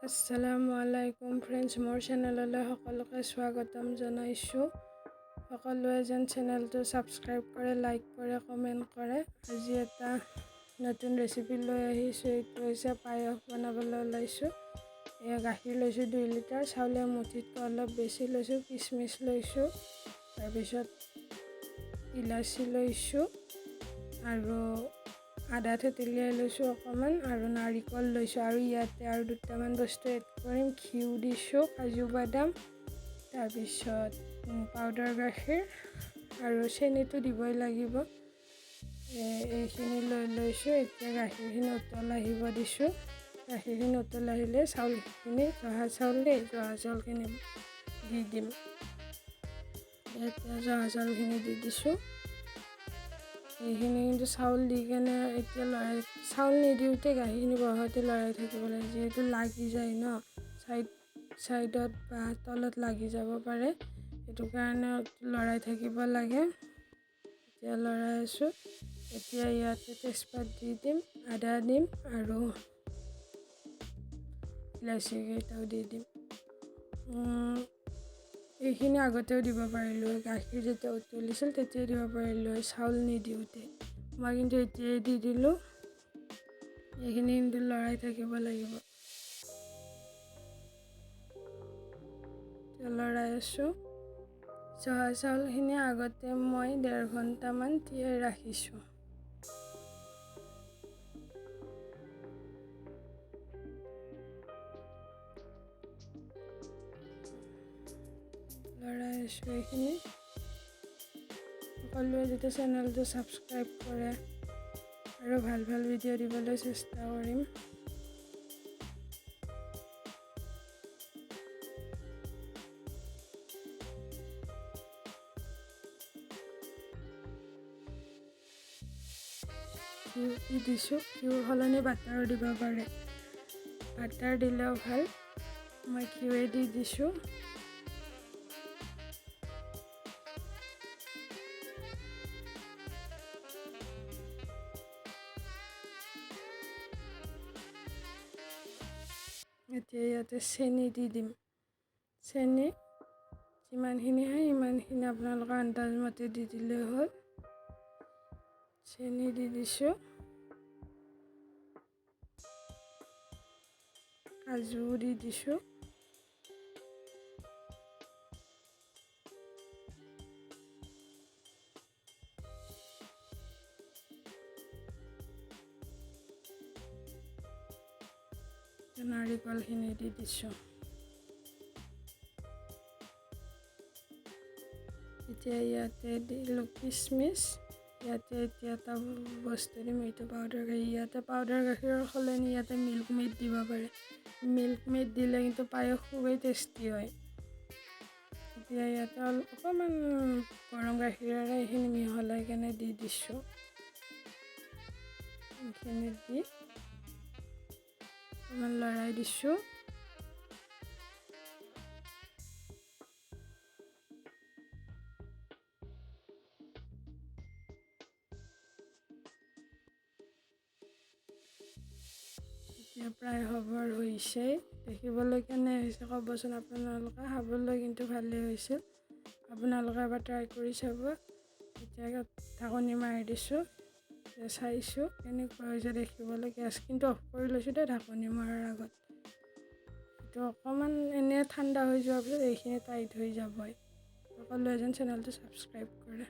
Assalamualaikum friends, মোৰ চেনেললৈ সকলোকে স্বাগতম জনাইছোঁ। সকলোৱে যেন চেনেলটো সাবস্ক্ৰাইব কৰে, লাইক কৰে, কমেণ্ট কৰে। আজি এটা নতুন ৰেচিপি লৈ আহিছোঁ। এইটো হৈছে পায়স বনাবলৈ ওলাইছোঁ। এয়া গাখীৰ লৈছোঁ 2 লিটাৰ, চাউলৰ মুঠিতকৈ অলপ বেছি লৈছোঁ, কিচমিচ লৈছোঁ, তাৰপিছত ইলাচি লৈছোঁ আৰু আদা থেতেলিয়াই লৈছোঁ অকণমান, আৰু নাৰিকল লৈছোঁ, আৰু ইয়াতে আৰু দুটামান বস্তু এড কৰিম। ঘিউ দিছোঁ, কাজু বাদাম, তাৰপিছত পাউডাৰ গাখীৰ আৰু চেনিটো দিবই লাগিব। এইখিনি লৈছোঁ। এতিয়া গাখীৰখিনি উতল আহিব দিছোঁ। গাখীৰখিনি উতল আহিলে চাউলখিনি, জহা চাউলখিনি দি দিম। এতিয়া জহা চাউলখিনি দি দিছোঁ। এইখিনি কিন্তু চাউল দি কেনে এতিয়া চাউল নিদিওঁতে গাখীৰখিনি বহাওঁতে লৰাই থাকিব লাগে, যিহেতু লাগি যায় ন, চাইডত বা তলত লাগি যাব পাৰে, সেইটো কাৰণে লৰাই থাকিব লাগে। এতিয়া লৰাই আছোঁ। এতিয়া ইয়াতে তেজপাত দি দিম, আদা দিম আৰু ইলাচি কেইটাও দি দিম। এইখিনি আগতেও দিব পাৰিলোঁ, গাখীৰ যেতিয়া উতলিছিল তেতিয়াই দিব পাৰিলোঁ, চাউল নিদিওঁতে। মই কিন্তু এতিয়াই দি দিলোঁ। এইখিনি কিন্তু লৰাই থাকিব লাগিব। লৰাই আছোঁ। জহা চাউলখিনি আগতে মই 1.5 ঘণ্টামান তিয়াই ৰাখিছোঁ। লৰাই আছোঁ এইখিনি। সকলোৱে যাতে চেনেলটো ছাবস্ক্ৰাইব কৰে আৰু ভাল ভিডিঅ' দিবলৈ চেষ্টা কৰিম। ঘিউ দি দিছোঁ। ঘিউৰ সলনি বাটাৰো দিব পাৰে, বাটাৰ দিলেও ভাল। মই ঘিউৱে দি দিছোঁ। এতিয়া ইয়াতে চেনি দি দিম। চেনি যিমানখিনি হয় সিমানখিনি আপোনালোকৰ আন্দাজ মতে দি দিলেই হ'ল। চেনি দি দিছোঁ। কাজু দি দিছোঁ। নাৰিকলখিনি দি দিছোঁ। এতিয়া ইয়াতে দিলোঁ কিচমিচ। ইয়াতে এতিয়া এটা বস্তু দিম, এইটো পাউডাৰ গাখীৰ। ইয়াতে পাউডাৰ গাখীৰৰ সলনি ইয়াতে মিল্ক মেড দিব পাৰে। মিল্ক মেড দিলে কিন্তু পায়স খুবেই টেষ্টি হয়। এতিয়া ইয়াতে অকণমান গৰম গাখীৰেৰে এইখিনি মিহলাই কেনে দি দিছোঁ। এইখিনি দি অকণমান লৰাই দিছোঁ। এতিয়া প্ৰায় হ'বৰ হৈছে। দেখিবলৈ কেনে হৈছে ক'বচোন আপোনালোকে। খাবলৈ কিন্তু ভালেই হৈছিল। আপোনালোকে এবাৰ ট্ৰাই কৰি চাব। এতিয়া ঢাকনি মাৰি দিছোঁ। চাইছোঁ কেনেকুৱা হৈছে দেখিবলৈ। গেছ কিন্তু অফ কৰি লৈছোঁ দেই ঢাকনি মৰাৰ আগত। এইটো অকণমান এনেই ঠাণ্ডা হৈ যোৱাৰ পিছত এইখিনি টাইট হৈ যাবই। সকলোৱে যেন চেনেলটো ছাবস্ক্ৰাইব কৰে।